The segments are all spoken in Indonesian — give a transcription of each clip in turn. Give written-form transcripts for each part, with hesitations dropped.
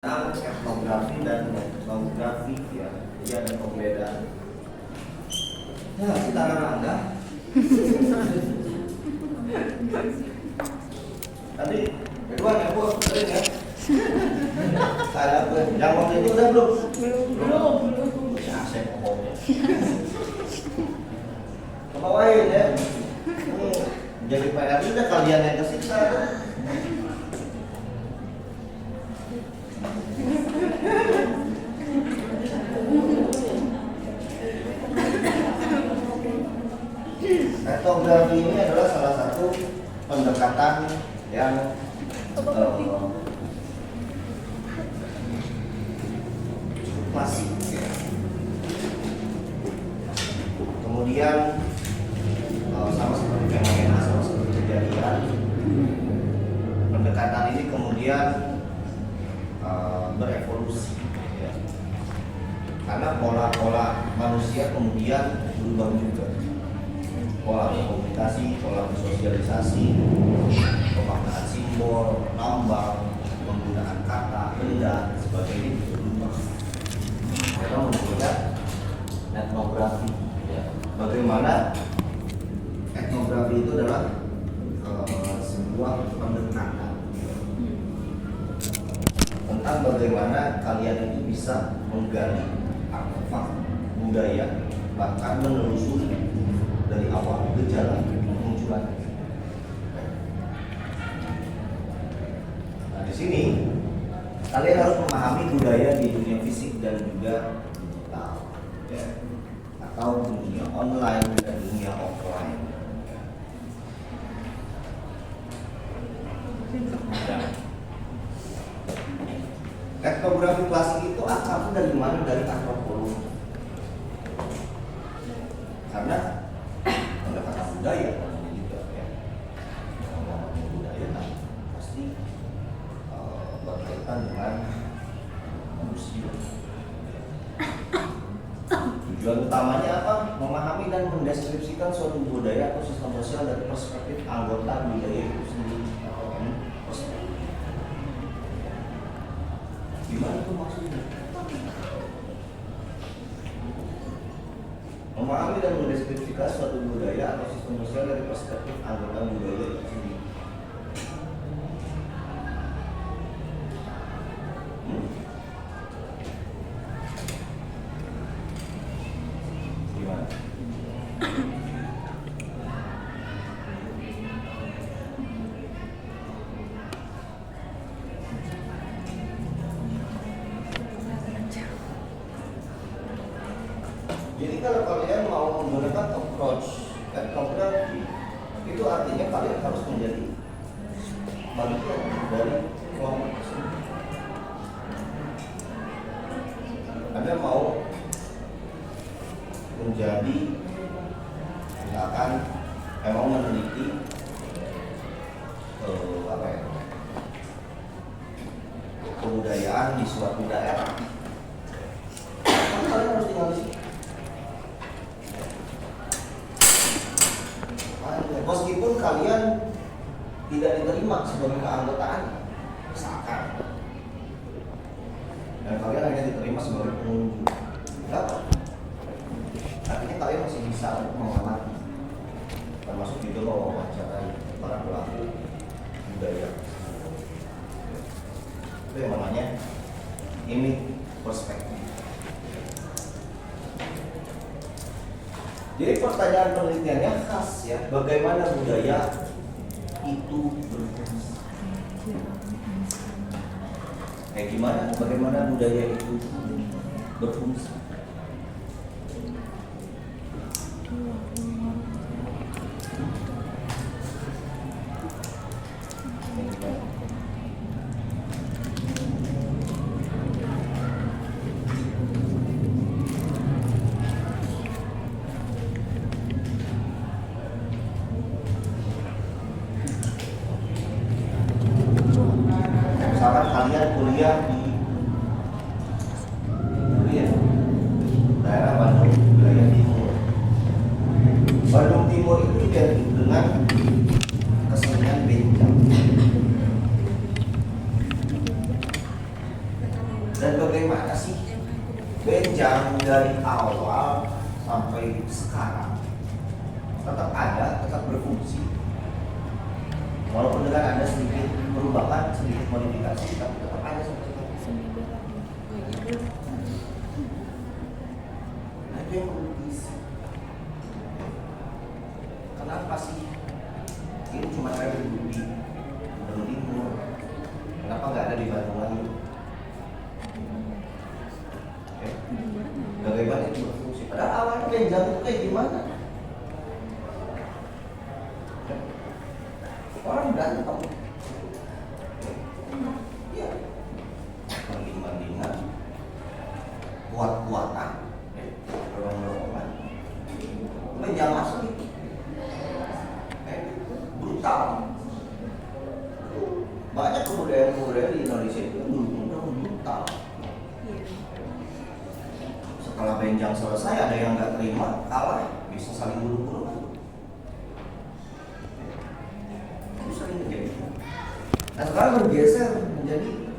etnografi dan etnografi ya, jadi ada perbedaan. Ya kita Anda. Tadi kedua ya bu, ya. Ada yang waktu itu udah belum? Belum. Ya saya pokoknya. Kebawain ya. Jadi PR udah kalian yang kesiksa. Etnografi ini adalah salah satu pendekatan yang masih kemudian sama seperti fenomena, sama seperti kejadian, pendekatan ini kemudian berevolusi ya. Karena pola-pola manusia kemudian berubah juga, pola berkomunikasi, pola bersosialisasi, pemaknaan simbol, lambang, penggunaan kata, benda, dan sebagainya berubah. Mereka membuat etnografi ya. Bagaimana etnografi itu adalah sebuah pendekatan tentang bagaimana kalian itu bisa menggali artefak budaya, bahkan menelusuri dari awal gejala kemunculan. Nah di sini kalian harus memahami budaya di dunia fisik dan juga digital, ya, atau dunia online dan dunia offline. Ya. Etnografi klasik itu asalnya dari mana? Dari antropologi. Karena pendekatan budaya juga ya, budaya pasti berkaitan dengan manusia. Tujuan utamanya apa? Memahami dan mendeskripsikan suatu budaya atau sistem sosial dari perspektif anggota budaya itu sendiri. Gimana itu maksudnya? Memahami dan mendeskripsikan suatu budaya atau sistem sosial dari perspektif anggota budaya itu sendiri. Gimana? Jadi kalau kalian mau menggunakan approach etnografi, itu artinya kalian harus menjadi bagian dari kelompok tersebut. Anda mau menjadi, misalkan, mau meneliti kebudayaan di suatu daerah, kalian harus tinggal di sini. Meskipun kalian tidak diterima sebagai keanggotaan, misalkan, dan kalian hanya diterima sebagai pengunjung, kenapa? Artinya kalian masih bisa mengamati, termasuk juga mewawancarai para pelaku budaya. Itu yang namanya image perspektif. Jadi pertanyaan penelitiannya khas ya, bagaimana budaya itu berfungsi? Kayak gimana? Bagaimana budaya itu berfungsi? Misalkan kalian kuliah di daerah Bandung, wilayah timur. Bandung Timur itu identik dengan kesenian bencang. Dan bagaimana sih benjang dari awal sampai sekarang tetap ada, tetap berfungsi. Walaupun dengan ada sedikit perubahan, sedikit modifikasi, tapi tetap ada sampai sekarang. Nah, itu yang perlu diisi. Kenapa sih ini cuma ada di Gunung Timur? Kenapa nggak ada di Bandung lagi? Bagaimana itu berfungsi? Padahal awalnya benjang itu kayak gimana? Orang berantem. Iya. Banding-bandingan, kuat-kuatan, dorong-dorongan. Benjang asli. Brutal. Banyak kebudayaan-kebudayaan di Indonesia itu brutal. Setelah benjang selesai, ada yang nggak terima, kalah, bisa saling bunuh-bunuhan. Itu sering terjadi. Nah sekarang bergeser menjadi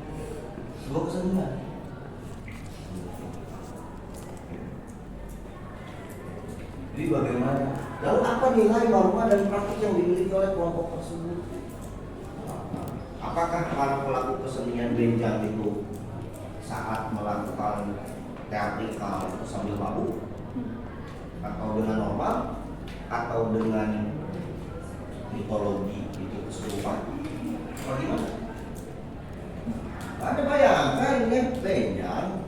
sebuah kesenian. Jadi bagaimana? Lalu apa nilai norma dan praktik yang dimiliki oleh kelompok tersebut? Apakah para pelaku kesenian benjang itu saat melakukan teatrikal sambil mabuk, atau dengan normal, atau dengan mitologi itu kesurupan? Bagaimana? Anda bayangkan ya, benjang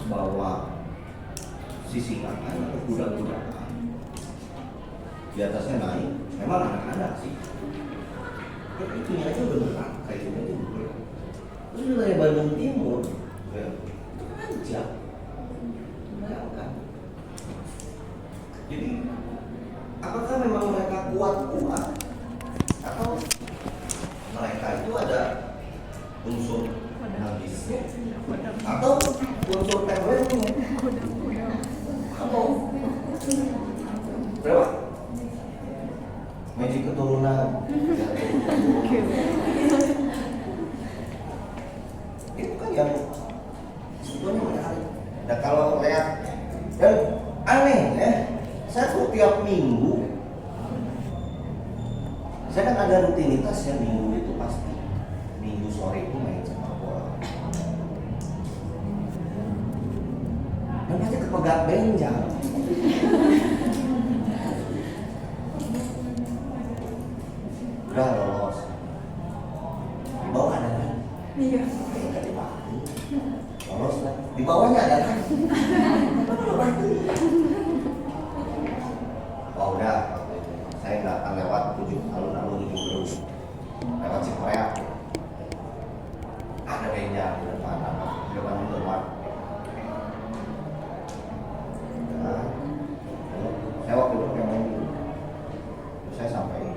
bawa sisingangan atau kuda-kudaan, di atasnya naik, memang anak-anak sih. Ya, itu aja udah berat, kayak gitu aja udah berat. Terus wilayah Bandung Timur, ya, itu panjang, bayangkan. Jadi, apakah memang mereka kuat-kuat, atau mereka itu ada unsur nagisnya, atau unsur terornya, atau berapa? Magic keturunan. Itu kan yang sebetulnya menarik. Nah kalau lihat, dan aneh ya, saya tuh tiap minggu, saya kan ada rutinitas ya, minggu itu pasti minggu sore itu main sepak bola. Dan pasti kepegat benjang. Udah lolos, di bawah ada kan? Iya. Nggak dibantu, lolos lah. Di bawahnya ada kan? Oh udah, saya nggak akan lewat alun-alun itu terus, lewat Cikorea. Ada benjang di depan luar. Nah, saya waktu itu yang main dulu, saya sampai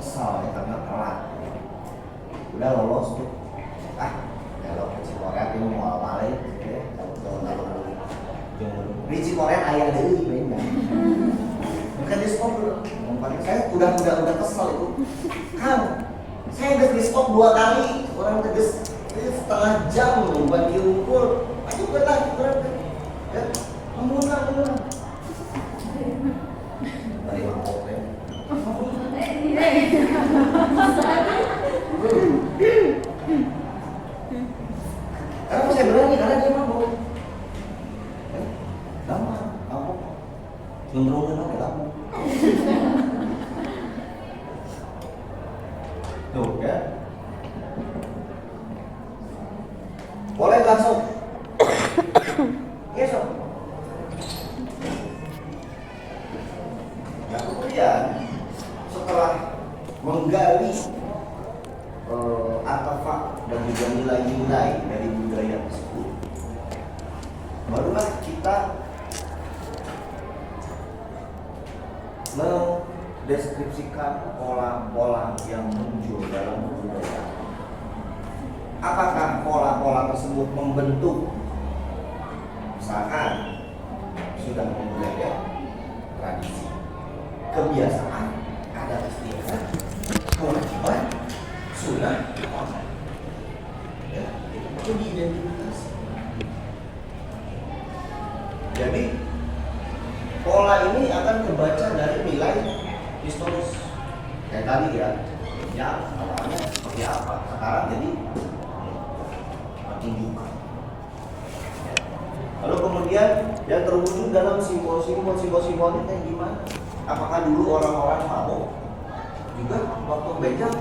kesal ya karena telat. Udah lolos tuh, kalau ke Cikorea itu mau balik, ya, kalau di Cikorea ayah dari benjang. Bukan di stop dulu. Saya udah kesel itu. Kang, saya udah di stop 2 kali, orang tegas setengah jam buat diukur. Ayo benar, ya, membunuh. Dari mangkok ya. Karena saya berani, karena dia mabuk. Lama, mabuk. Cenderung apa lama. Tuh ya. Boleh langsung. Ya sob. Nah kemudian setelah menggali artefak dan juga nilai-nilai dari budaya tersebut, barulah kita mendeskripsikan pola-pola yang muncul dalam budaya. Apakah pola-pola tersebut membentuk, misalkan sudah membudaya tradisi, kebiasaan, adat istiadat, kewajiban, sunnah, Ya, itu diidentifikasi. Jadi pola ini akan kebaca dari nilai historis. Kayak tadi ya awalnya seperti apa, sekarang jadi makin juga. Lalu kemudian yang terwujud dalam simbol-simbol ini kayak gimana? Apakah dulu orang-orang mau juga waktu bejat,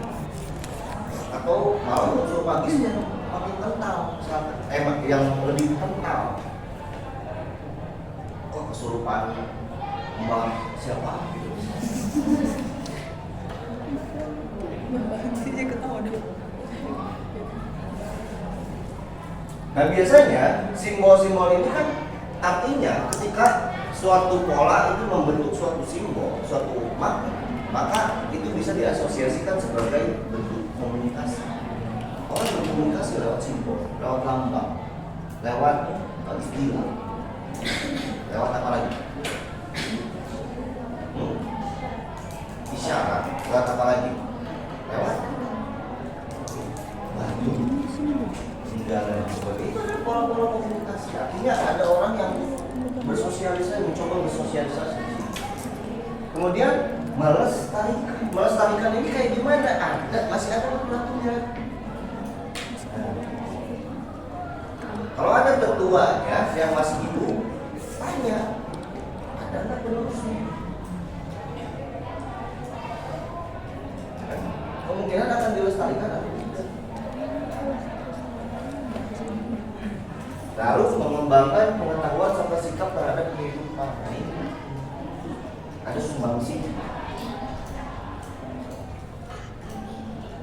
atau malah unsur magisnya makin kental, yang lebih kental? Kok kesurupan mbak siapa gitu? Nah biasanya simbol-simbol ini kan artinya ketika suatu pola itu membentuk suatu simbol, suatu makna, maka itu bisa diasosiasikan sebagai bentuk komunikasi. Orang berkomunikasi lewat simbol, lewat lambang, lewat istilah, lewat apa lagi? Isyarat, lewat apa lagi? Lewat batu, tinggal dan sebagainya. Itu adalah pola-pola komunikasi. Artinya ada orang yang bersosialisasi, mencoba bersosialisasi. Kemudian melestarikan ini kayak gimana? Masih ada waktu-waktunya. Kalau ada tetuanya yang masih hidup, tanya, ada nggak penerusnya? Kemungkinan akan dilestarikan atau tidak. Harus mengembangkan pengetahuan serta sikap terhadap kehidupan. Nah, ini ada sumbangsi.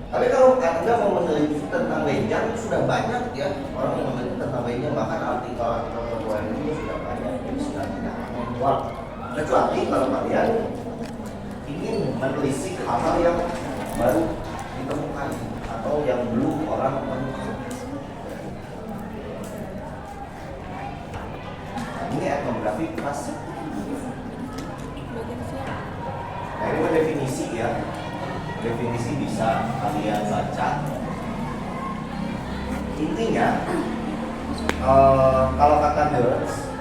Tapi kalau Anda mau meneliti tentang Wenjang, sudah banyak ya orang yang meneliti tentang Wenjang, bahkan artikel-artikel terbuat itu sudah banyak, jadi sudah tidak aktual. Kecuali kalau kalian ingin menelisik hal-hal yang baru ditemukan atau yang belum orang temukan. Nah, ini etnografi klasik. Nah, ini definisi ya. Definisi bisa kalian baca. Intinya, kalau kata Deleuze,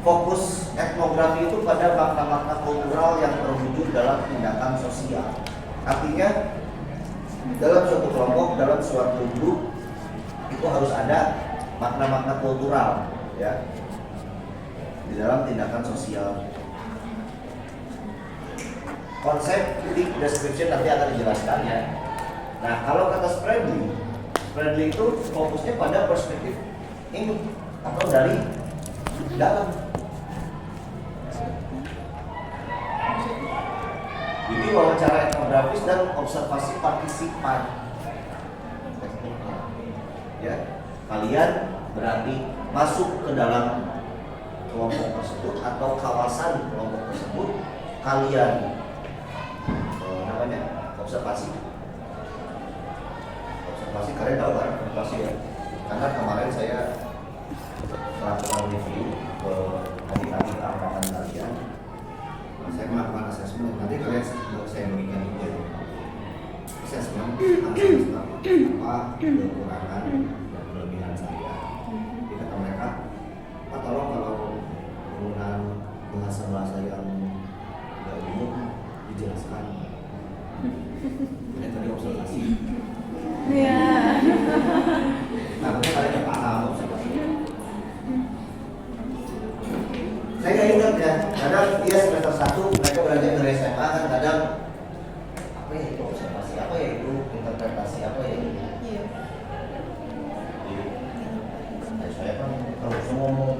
fokus etnografi itu pada makna-makna kultural yang terwujud dalam tindakan sosial. Artinya, dalam suatu kelompok, dalam suatu grup itu harus ada makna-makna kultural, ya, di dalam tindakan sosial. Konsep deep description nanti akan dijelaskan ya. Nah, kalau kata Spradley itu fokusnya pada perspektif ini atau dari dalam. Jadi wawancara etnografis dan observasi partisipan. Ya, kalian berarti masuk ke dalam kelompok tersebut atau kawasan kelompok tersebut, kalian observasi kalian tahu kan observasi ya, karena kemarin saya melakukan review ke adik-adik angkatan kalian, saya melakukan assessment, nanti kalian saya berikan juga assessment apa kekurangan dan kelebihan saya. Jadi kata mereka, Pak tolong kalau penggunaan bahasa yang tidak umum dijelaskan. Ini tadi observasi. Iya. Nah, mungkin kalian yang paham observasi. Saya nggak ingat ya, kadang dia semester 1 mereka belajar dari SMA kan, kadang apa ya itu observasi, apa ya itu interpretasi, apa ya itu. Iya. Saya kan terus ngomong.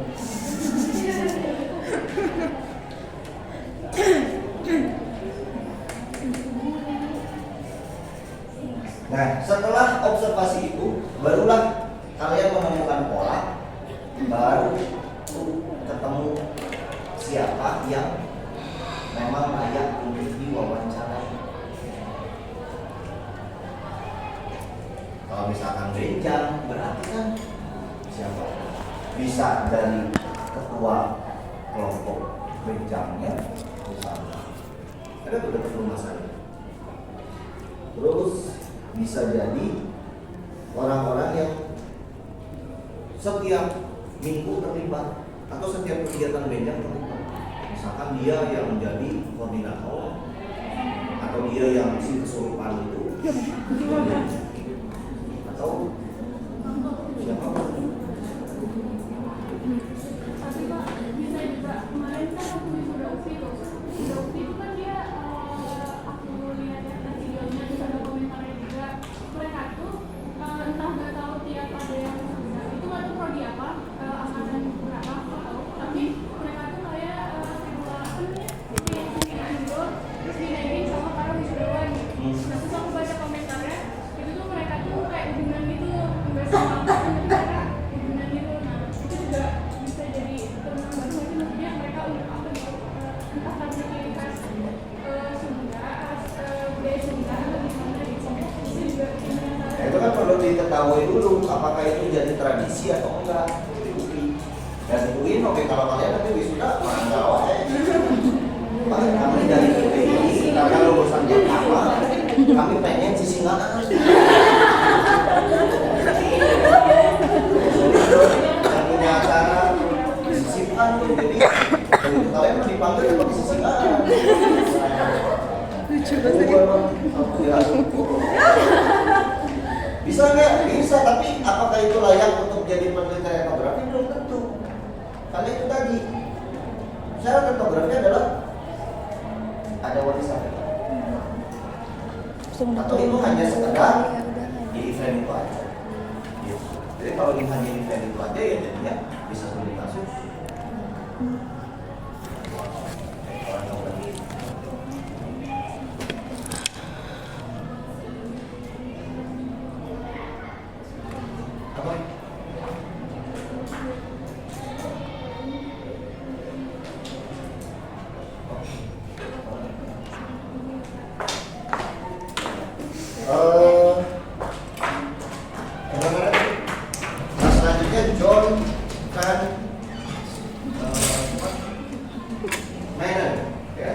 Nah, setelah observasi itu, barulah kalian menemukan pola, baru ketemu siapa yang memang layak untuk diwawancarai. Kalau misalkan Wenjang, berarti kan siapa? Bisa dari ketua kelompok Wenjangnya, misalnya. Ada udah ketemu masanya. Terus bisa jadi orang-orang yang setiap minggu terlibat atau setiap kegiatan band yang terlibat. Misalkan dia yang menjadi koordinator atau dia yang si kesurupan itu atau siapa? Tapi Pak, bisa juga kemarin kan aku udah UPI tuh. Udah UPI itu kan dia aku lihat videonya terus ada komentarnya juga. Mereka tuh entah nggak tahu tiap ada yang itu nggak tahu prodi apa angkatan berapa aku tahu. Tapi mereka tuh kayak apa namanya kayak gitu terus dinaikin sama para wisudawan. Nah terus aku baca komentarnya itu tuh mereka tuh kayak hubungan gitu nggak sama angkatan tapi mereka hubungan gitu. Nah itu juga bisa jadi teman baru lagi maksudnya mereka udah apa gitu entah karena ciri khas Sunda budaya Sunda atau gimana gitu itu juga Nah, itu kan perlu diketahui dulu apakah itu jadi tradisi atau enggak di UI. Dan di UI oke kalau kalian nanti wisuda mana tahu Pak, kami dari UI karena lulusan Jakarta kami pengen sisingan yang punya acara sisipkan tuh jadi kalian mau dipanggil apa sisingan Lucu banget. Bisa nggak? Bisa, tapi apakah itu layak untuk jadi peneliti etnografi? Belum tentu. Karena itu tadi syarat etnografi adalah ada warisan atau itu hanya sekedar di event itu aja. Jadi kalau ini hanya event itu aja ya jadinya bisa sulit kasus. Selanjutnya John Van Maynard, ya.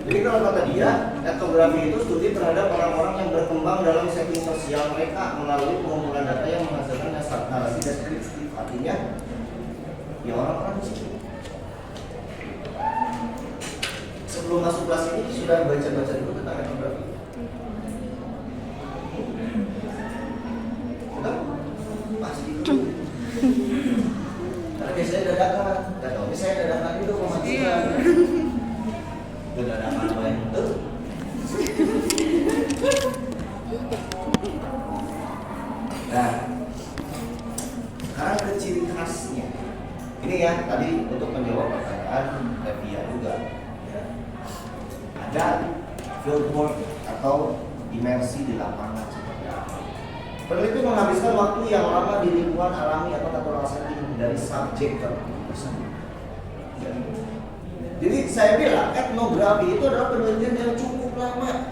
Jadi kalau kata dia, etnografi itu studi terhadap orang-orang yang berkembang dalam setting sosial mereka melalui pengumpulan data yang menghasilkan narasi deskriptif. Artinya, ya orang-orang di situ. Sebelum masuk kelas ini sudah baca-baca dulu tentang etnografi. Pasti dulu. Karena biasanya dadakan, dan kalau misalnya dadakan itu pemasukan. Dadakan apa yang itu? Nah, sekarang ke ciri khasnya. Ini ya tadi untuk menjawab pertanyaan Evia juga. Ya. Ada fieldwork atau imersi di lapangan seperti apa? Peneliti menghabiskan waktu yang lama di lingkungan alami atau natural setting dari subjek ke person. Jadi saya bilang etnografi itu adalah penelitian yang cukup lama.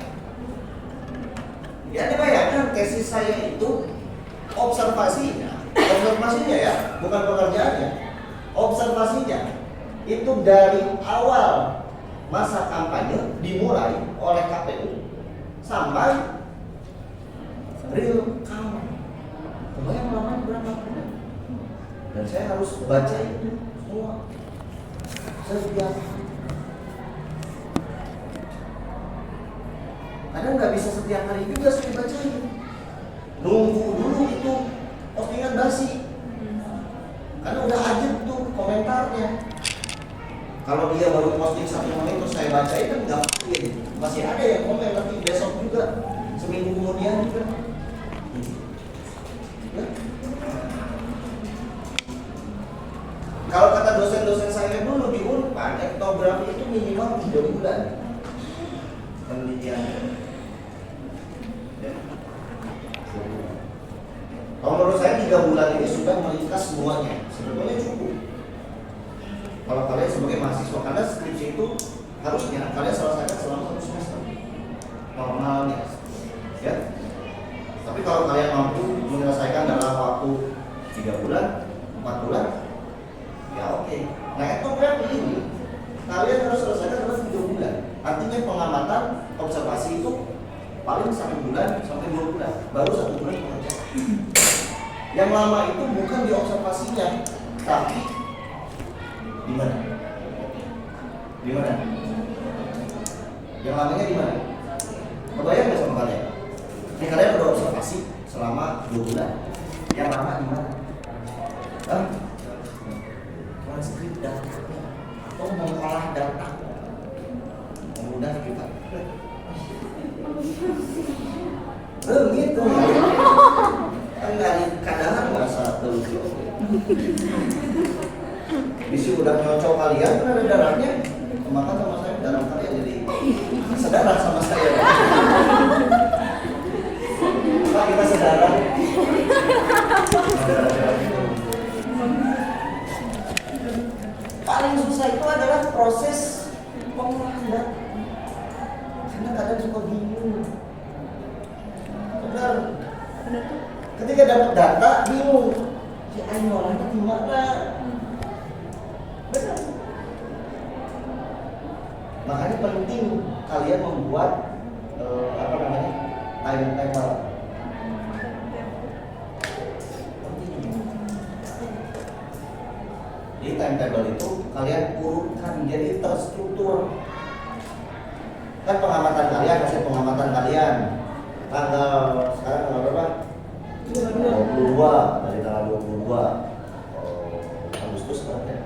Ya dibayangkan tesis saya itu observasinya ya, bukan pekerjaannya. Observasinya itu dari awal masa kampanye dimulai oleh KPU sampai real count. Kebayang lamanya berapa bulan? Dan saya harus baca itu semua setiap hari. Kadang nggak bisa setiap hari juga saya bacain. Nunggu dulu itu postingan basi. Karena udah ajib tuh komentarnya. Kalau dia baru posting 1 menit terus saya bacain kan nggak mungkin. Masih ada yang komen tapi besok juga, seminggu kemudian juga. Ya. Kalau kata dosen-dosen saya dulu di Unpad, etnografi itu minimal 3 bulan penelitiannya. Ya. Kalau menurut saya 3 bulan ini sudah meringkas semuanya. Sebetulnya cukup. Kalau kalian sebagai mahasiswa, karena skripsi itu harusnya kalian selesaikan selama 1 semester normalnya, ya. Tapi kalau kalian mampu menyelesaikan dalam waktu 3 bulan, 4 bulan, ya oke. Nah etnografi ini kalian harus selesaikan dalam 3 bulan. Artinya pengamatan observasi itu paling 1 bulan sampai 2 bulan, baru 1 bulan pengecekan. Yang lama itu bukan di observasinya, tapi di mana? Di mana? Yang lamanya di mana? Kebayang nggak sama kalian? Ini kalian udah observasi selama 2 bulan. Yang lama di mana? Hah? Transkrip data atau mengolah data? Mudah kita. Gitu. Kan dari kadang bahasa telur. Bisi udah nyocok kalian kan ada darahnya, makan sama saya darah kalian jadi sedarah sama saya. Pak kita sedarah. Paling susah itu adalah proses pengolahan data. Karena kadang suka bingung. Benar. Ketika dapat data bingung. Si ayo ngolahnya gimana? Benar. Makanya penting kalian membuat timetable. Di timetable itu kalian urutkan jadi terstruktur. Kan pengamatan kalian, hasil pengamatan kalian sekarang tanggal berapa? 22, dari tanggal 22 Agustus sekarang ya?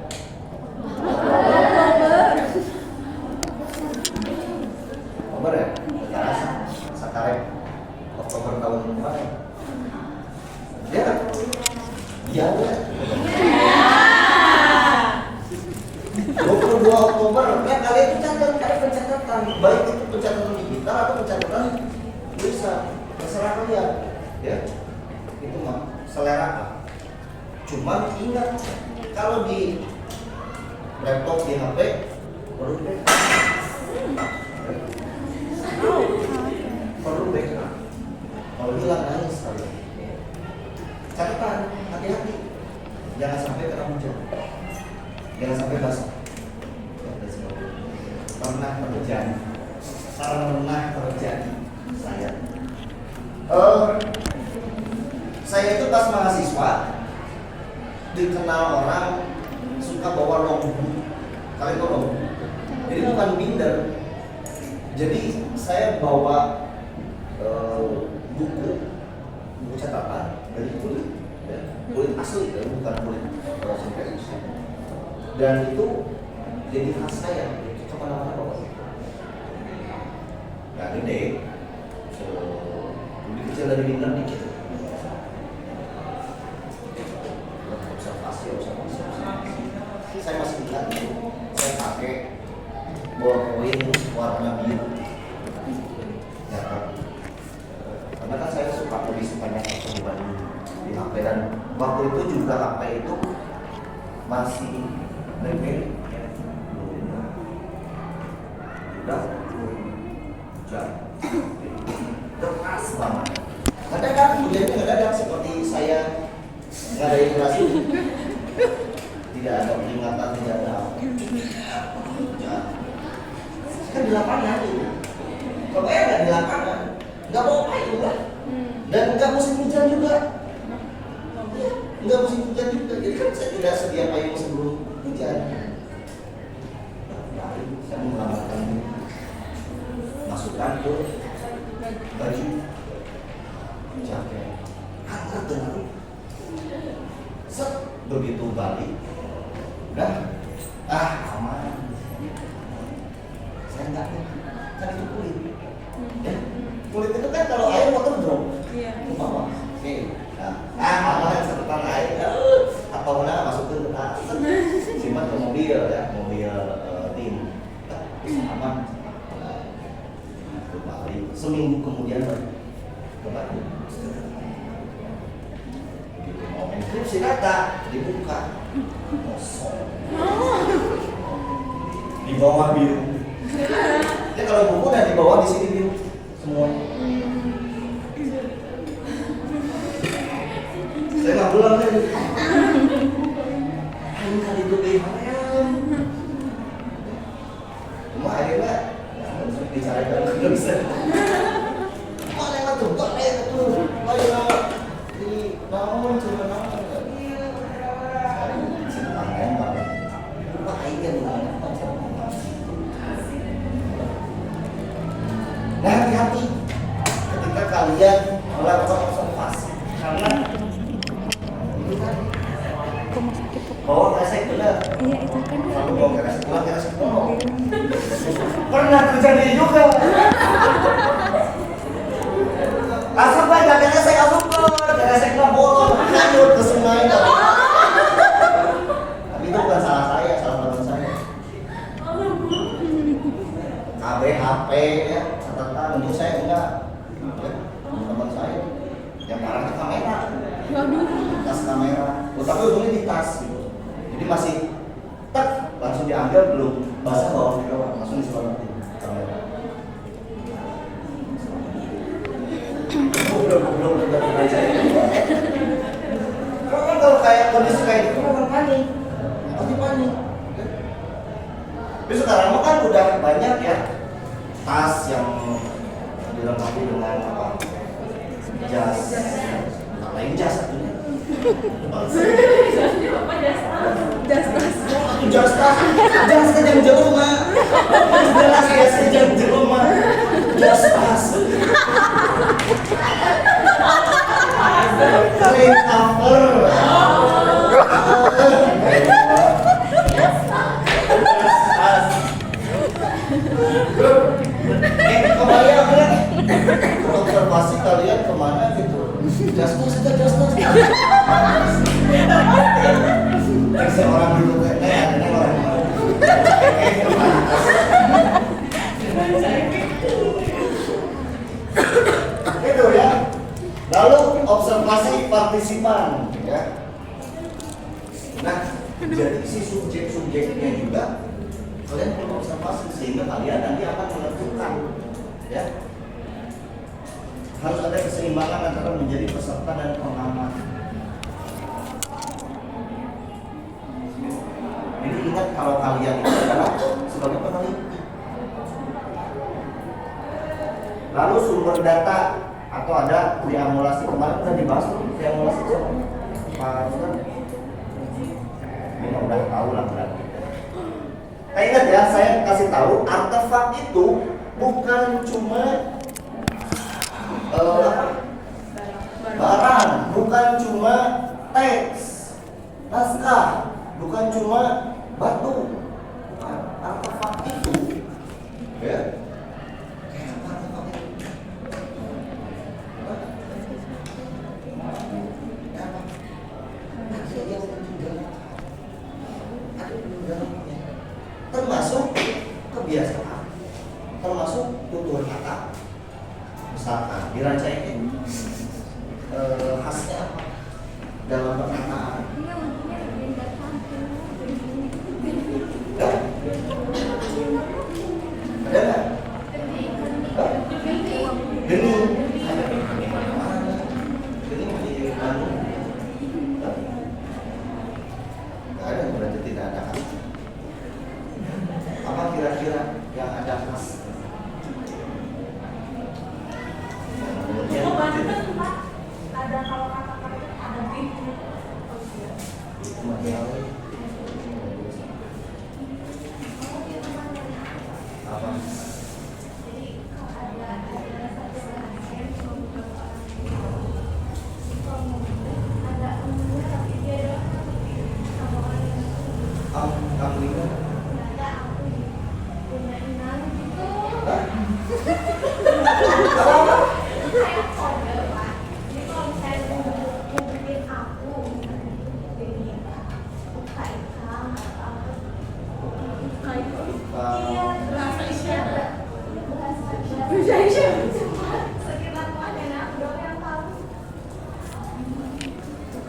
Oktober ya? Sekarang Oktober tahun kemarin ya? Iya ya 22 Oktober, ya kalian itu catat, ada pencatatan baik itu pencatatan digital atau pencatatan tulisan, terserah kalian ya, itu mah selera. Cuman ingat, kalau di laptop, di HP perlu backup. Perlu backup. Kalau hilang nangis kalian. Catatan, hati-hati, jangan sampai kena hujan, jangan sampai basah. Pernah terjadi saya itu pas mahasiswa dikenal orang suka bawa logbook. Kalian tahu logbook? Jadi bukan binder. Jadi saya bawa buku catatan dari kulit, kulit asli, bukan kulit sintetis. Dan itu jadi khas saya. Kemana-mana bawa. Gak gede, lebih kecil dari binder dikit. Observasi. Saya masih ingat, saya pakai ballpoint warna biru. Ya kan? Karena kan saya lebih suka nyatet dibanding di HP, dan waktu itu juga HP itu masih BlackBerry. Keras banget. Kadang kan hujannya ngedadak seperti saya nggak ada ilustrasi, tidak ada peringatan, tidak ada hujan. Kan di lapangan itu. Kalau saya nggak di lapangan, nggak mau payung lah. Dan nggak musim hujan juga. Nggak musim hujan juga. Jadi kan saya tidak sedia payung sebelum hujan. Saya mengamalkan masukkan ke baju jaket angkat dengan set, begitu balik udah aman. Saya enggak kan itu kulit ya, kulit itu kan kalau air water drop ke bawah. Oke, nah aman setelah air apa mana masukin ke tas, simpan ke mobil ya, mobil tim aman. Seminggu kemudian kembali. Begitu mau enkripsi data dibuka, kosong. Di bawah biru. Ya kalau buku dan di bawah di sini biru semua. Saya nggak pulang kan? Ini kali itu gimana? Cuma akhirnya dicarikan nggak bisa. kalian melakukan observasi karena bawa kresek benar. Iya itu kan. Lalu bawa kresek pulang. Pernah terjadi juga. Asup baik, gak kresek asup kresek nggak bolong, hanyut ke sungai. Tapi itu bukan salah saya, salah teman saya. KB, HP ya, catatan untuk saya enggak. Ya, teman saya yang parahnya kamera. Tas kamera. Oh, tapi untungnya di tas gitu. Jadi masih tak langsung diambil belum basah bawah di bawah langsung diselamatin kamera. Belum saya. Kalau kayak kondisi kayak itu kan panik. Pasti panik. Tapi sekarang kan udah banyak ya tas yang dilengkapi dengan apa? Jas. Lain jas satunya. Jas tas jam jelema. Jelas jas jam jelema. Jas tas. Clean cover. Kebayang kan? Observasi kalian kemana gitu? Just tas. Seorang dulu ini orang itu ya. Lalu observasi partisipan ya. Nah, jadi si subjek-subjeknya juga kalian perlu observasi sehingga kalian nanti akan menentukan ya. Harus ada keseimbangan antara menjadi peserta dan pengamat. Jadi ingat kalau kalian itu adalah sebagai peneliti. Lalu sumber data atau ada triangulasi, kemarin sudah dibahas tuh triangulasi sama Pak Ustaz. Ini udah tahu lah berarti. Ingat ya, saya kasih tahu artefak itu bukan cuma barang, bukan cuma teks, naskah, bukan cuma batu, bukan artefak itu, ya. Termasuk kebiasaan, termasuk tutur kata. Misalkan dirancaiin khasnya apa dalam perkataan. Ya? Ada nggak? Geni. Geni di Bandung. Nggak ada, berarti tidak ada khas. Apa kira-kira yang ada khas? Oh, Bandung kan Pak, ada kalau kata-kata ada beat. Apa? Kamu itu?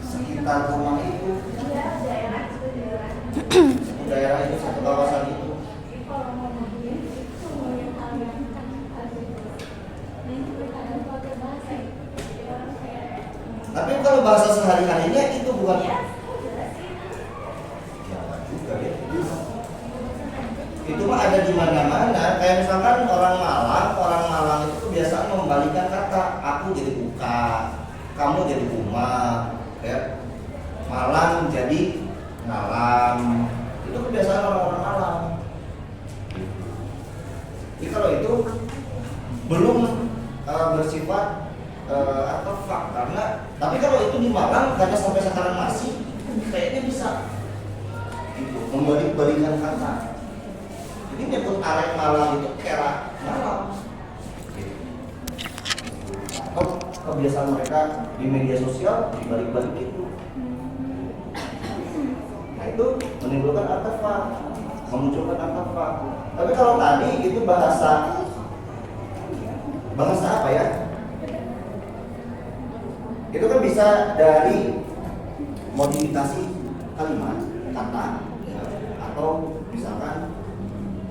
Sekitar rumah itu, daerah itu, satu kawasan itu. Tapi kalau bahasa sehari-harinya itu bukan. Ya juga ya. Itu mah ada di mana-mana. Kayak misalkan orang Malang itu biasanya membalikan kata. Aku jadi buka, kamu jadi rumah, ya. Malang jadi malam. Itu kebiasaan orang-orang Malang. Jadi kalau itu belum bersifat artefak karena tapi kalau itu di Malang karena sampai sekarang masih kayaknya bisa itu membalik-balikan kata. Jadi nyebut arek Malang itu kera Malang. Atau kebiasaan mereka di media sosial dibalik-balik itu. Nah itu menimbulkan artefak, memunculkan artefak. Tapi kalau tadi itu bahasa apa ya? Itu kan bisa dari modifikasi kalimat, kata, ya. Atau misalkan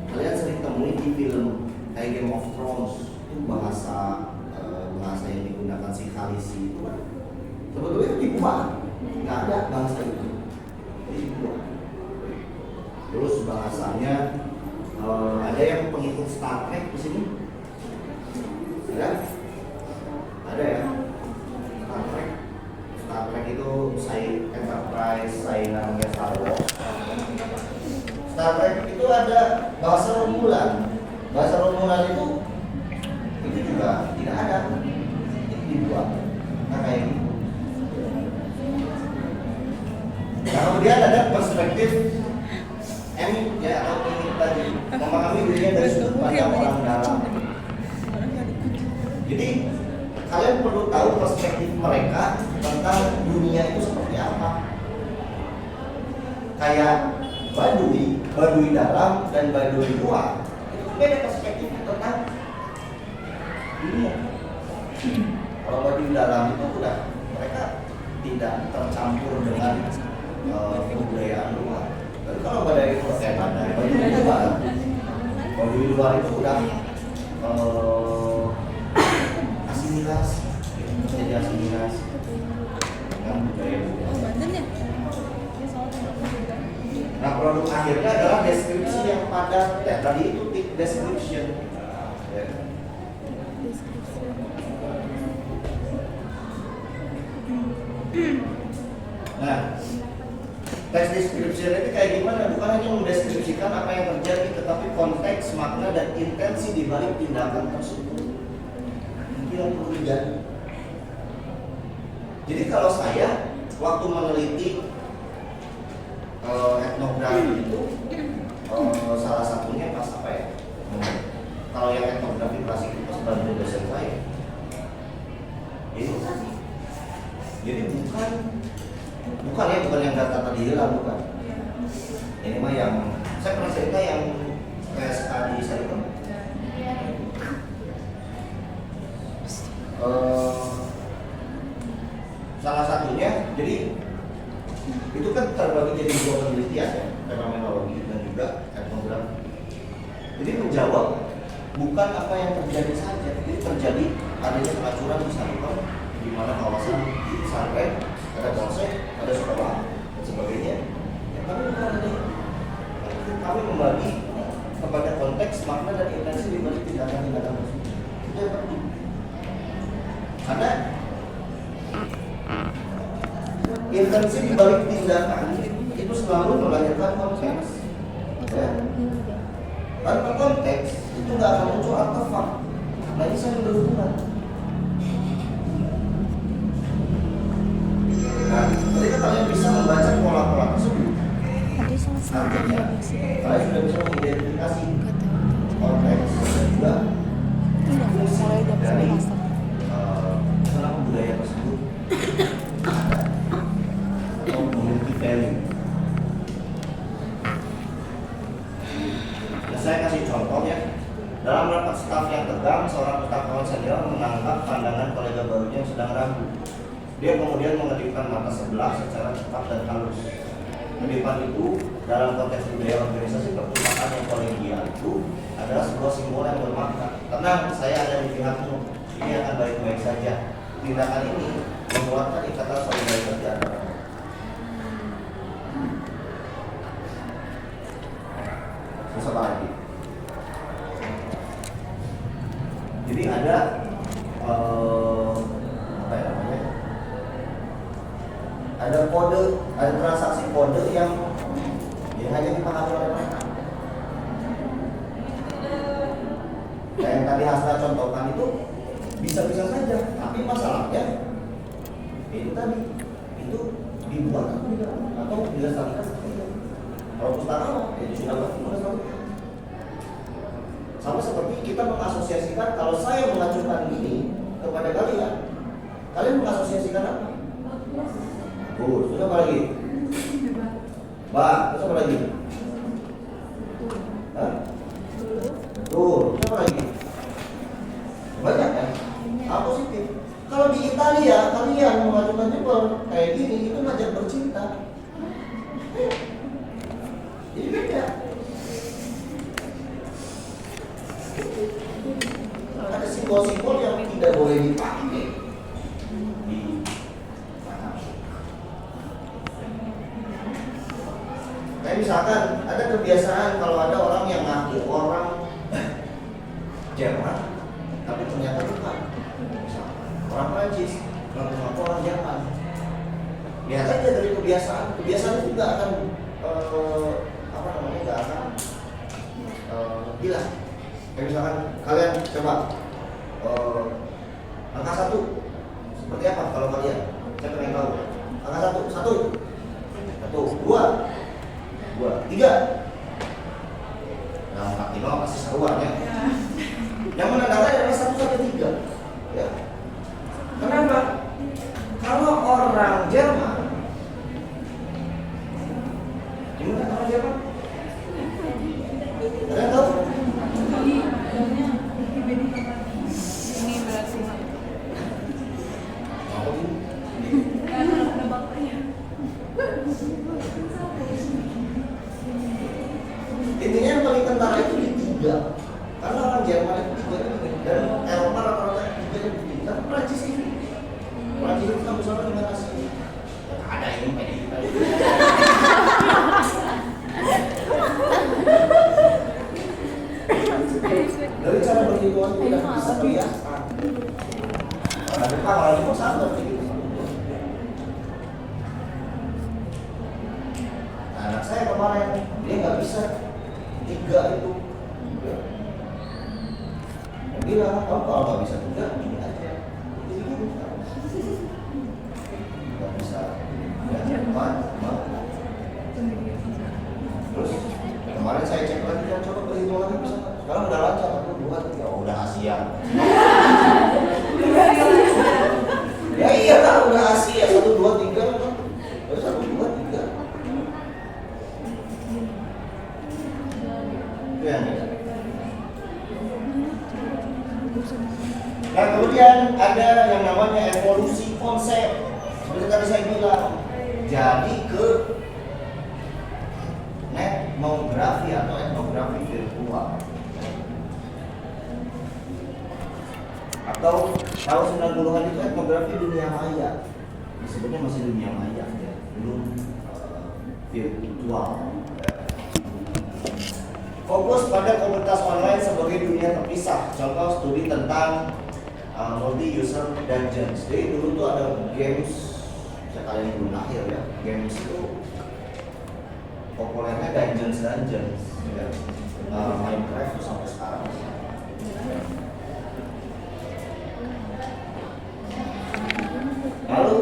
kalian sering temui di film kayak Game of Thrones itu bahasa yang digunakan si Khaleesi itu kan sebetulnya dibuat, nggak ada bahasa itu dibuat. Terus bahasanya ada yang pengikut Star Trek di sini, ada ya. Star Trek itu Enterprise saingannya Star Wars. Star Trek itu ada bahasa Romulan. Bahasa Romulan itu juga tidak ada, itu dibuat. Nah kayak gitu. Nah, kemudian ada perspektif ya atau ini tadi memahami dirinya dari sudut pandang orang dalam. Jadi kalian perlu tahu perspektif mereka tentang dunia itu seperti apa. Kayak Baduy dalam dan Baduy luar itu beda perspektif tentang dunia. Kalau Baduy dalam itu udah mereka tidak tercampur dengan kebudayaan luar. Tapi kalau Baduy luar itu udah asimilasi, jadi asimilasi dengan budaya. Nah produk akhirnya adalah deskripsi yang padat. Ya, tadi itu description. Ya. Nah, teks description itu kayak gimana? Bukan hanya mendeskripsikan apa yang terjadi, tetapi konteks, makna, dan intensi di balik tindakan tersebut. Yang perlu dijaga. Jadi kalau saya waktu meneliti etnografi itu salah satunya pas apa ya? Kalau yang etnografi klasik itu pas bantu dosen saya. Jadi bukan yang data tadi hilang, bukan. Ini mah yang saya pernah cerita yang PSK di Serpong. Salah satunya, jadi itu kan terbagi jadi dua penelitian ya, fenomenologi dan juga etnografi. Jadi menjawab bukan apa yang terjadi saja, jadi terjadi adanya pelacuran di Serpong, di mana kawasan sampai ada polsek, ada sekolah dan sebagainya. Ya, tapi bukan ada. Kami membagi kepada konteks, makna, dan intensi di balik tindakan-tindakan tersebut. Itu yang penting. Karena intensi di balik tindakan itu selalu melahirkan konteks. Ya. Tanpa konteks itu nggak akan muncul artefak. Nah ini saya berhubungan. Nah, ketika kalian bisa membaca pola-pola tersebut, artinya kalian sudah bisa mengidentifikasi konteks dan juga fungsi dari budaya tersebut ada atau memiliki value. Nah, saya kasih contoh ya. Dalam rapat staf yang tegang, seorang pustakawan senior menangkap pandangan kolega barunya yang sedang ragu. Dia kemudian mengedipkan mata sebelah secara cepat dan halus. Kedipan itu dalam konteks budaya organisasi perpustakaan yang kolegial itu adalah sebuah simbol yang bermakna. Tenang, saya ada di pihakmu. Ini akan baik-baik saja. Tindakan ini mengeluarkan ikatan solidaritas di antara. Terus apa lagi? Jadi ada apa ya namanya? Ada kode, ada transaksi kode yang hanya dipahami oleh mereka. Kayak yang tadi Hasna contohkan itu bisa-bisa saja. Tapi masalahnya itu tadi itu dibuat atau dilestarikan. Kalau pustaka itu sudah melestarikan. Sama seperti kita mengasosiasikan, kalau saya mengajukan ini kepada kalian mengasosiasikan apa? Terus apa lagi? Terus apa lagi? Hah? Terus apa lagi? Banyak kan? Positif. Kalau di Italia kalian mengajukan jempol kayak gini, itu ngajak bercinta. Jadi beda. Ada simbol-simbol yang tidak boleh dipakai di mana. Kayak misalkan ada kebiasaan kalau ada orang yang ngaku orang Jerman, tapi ternyata bukan. Misalkan orang Prancis ngaku orang Jerman. Lihat aja dari kebiasaan itu nggak akan nggak akan hilang. Kayak misalkan kalian coba angka 1 seperti apa kalau kalian? Saya pengen tahu. Angka 1, 2, 3. Nah, maksimal pasti seruan ya. Yang menandakan adalah 1 sampai 3. Ya. Kenapa? Kalau orang Jerman, gimana orang Jerman? Kalian tahu? Ini berarti ada bapaknya. Intinya yang paling kentara itu di 3. Karena orang Jerman itu 3 dan Eropa rata-rata 3 itu. Dan Prancis itu kamu sama dengan asli. Ada ini PDIP. Dari cara berhitungan tidak bisa kelihatan. Orang Jepang, orang Jepang sama begitu. Anak saya kemarin dia nggak bisa 3 itu. Dia bilang, kamu kalau nggak bisa 3, ini aja. Jadi gitu. Nggak bisa. Ya, terus kemarin saya cek lagi, coba berhitung lagi bisa. Sekarang udah lancar, aku 2, 3, udah Asia. Ya iya lah, udah Asia 1, 2, 3 kan. 1, 2, 3. Itu yang beda. Nah kemudian ada yang namanya evolusi konsep. Seperti tadi saya bilang, jadi ke etnografi atau etnografi virtual. Atau tahun 90-an itu etnografi dunia maya. Disebutnya masih dunia maya ya, belum virtual. Fokus pada komunitas online sebagai dunia terpisah. Contoh studi tentang multi-user dungeons. Jadi dulu tuh ada games, saya kalian belum lahir ya. Games itu populernya dungeons ya. Minecraft tuh sampai sekarang. Lalu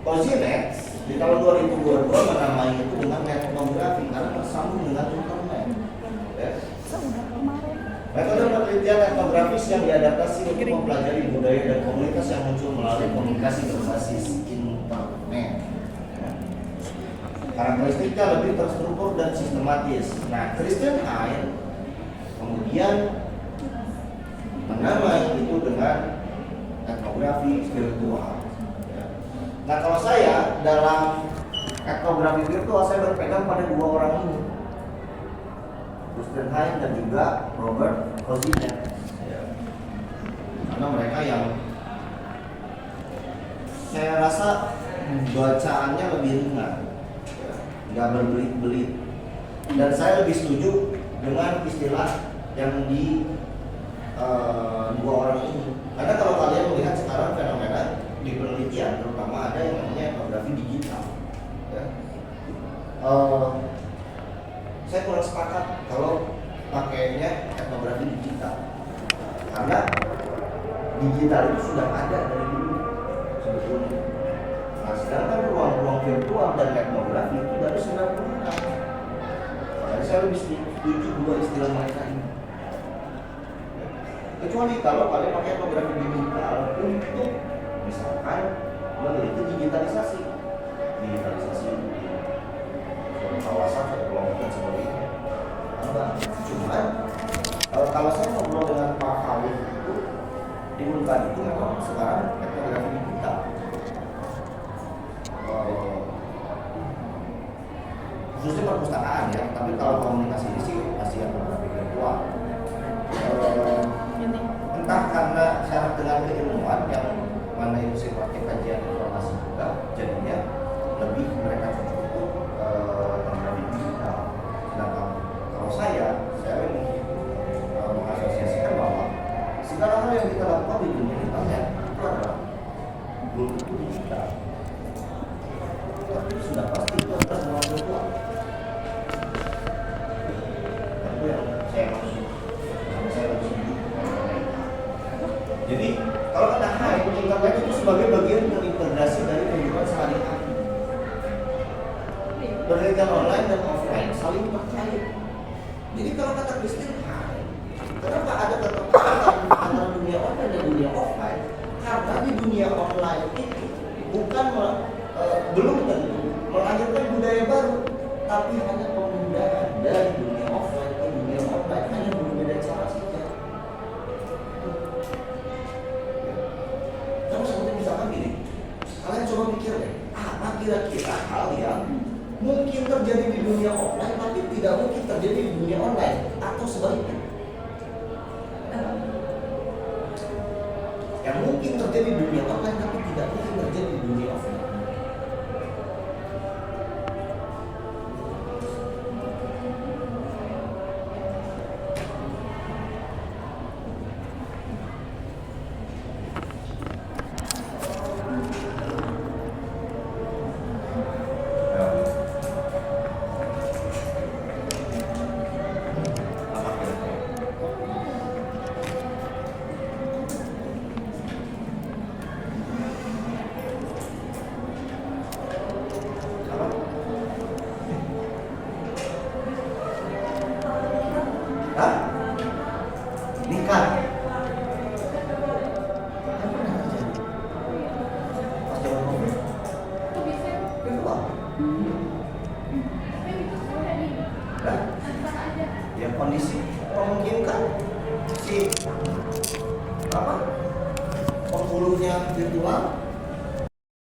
Cozinet di tahun 2022 menamai itu dengan etnografi karena tersambung dengan internet. Ya. Metode penelitian etnografis yang diadaptasi untuk mempelajari budaya dan komunitas yang muncul melalui komunikasi berbasis internet. Karakteristiknya lebih terstruktur dan sistematis. Nah, Christian Hein kemudian menamai itu dengan etnografi virtual. Nah, kalau saya dalam etnografi virtual saya berpegang pada 2 orang ini, Christian Hein dan juga Robert Cozinet. Karena mereka yang saya rasa bacaannya lebih ringan, nggak berbelit-belit, dan saya lebih setuju dengan istilah yang di 2 orang ini. Karena kalau kalian melihat sekarang fenomena di penelitian, terutama ada yang namanya etnografi digital. Ya. Saya kurang sepakat kalau pakainya etnografi digital, karena digital itu sudah ada dari dulu sebetulnya. Nah sedangkan ruang-ruang virtual dan etnografi itu dari 90-an. Makanya saya lebih setuju dua istilah mereka ini. Kecuali kalau kalian pakai etnografi digital untuk misalkan meneliti digitalisasi suatu kawasan, suatu kelompok dan sebagainya. Enggak, cuman kalau saya ngobrol dengan Pak Khalid itu di Unpad itu memang sekarang etnografi digital. Khususnya perpustakaan ya, tapi kalau komunikasi ini sih masih etnografi virtual. Entah karena syarat dengan keilmuan yang mana itu sifatnya kajian informasi juga, jadinya lebih mereka cocok untuk etnografi digital. Sedangkan kalau saya ingin mengasosiasikan bahwa segala hal yang kita lakukan di dunia internet itu adalah belum tentu digital, tapi sudah pasti itu adalah semua virtual. Itu yang saya maksud. Jadi kalau kata hai, internet itu sebagai bagian terintegrasi dari kehidupan sehari-hari. Penelitian online dan offline saling terkait. Jadi kalau kata Christine hai, kenapa ada keterkaitan antara dunia online dan dunia offline? Karena di dunia online itu bukan belum tentu melahirkan budaya baru, tapi hanya pemindahan dari dunia offline ke dunia online, hanya berbeda cara saja. Misalkan gini, kalian coba pikir deh, apa kira-kira hal yang mungkin terjadi di dunia offline tapi tidak mungkin terjadi di dunia online atau sebaliknya? Yang mungkin terjadi di dunia online tapi tidak mungkin terjadi di dunia offline. Ya kondisi memungkinkan si penghulunya virtual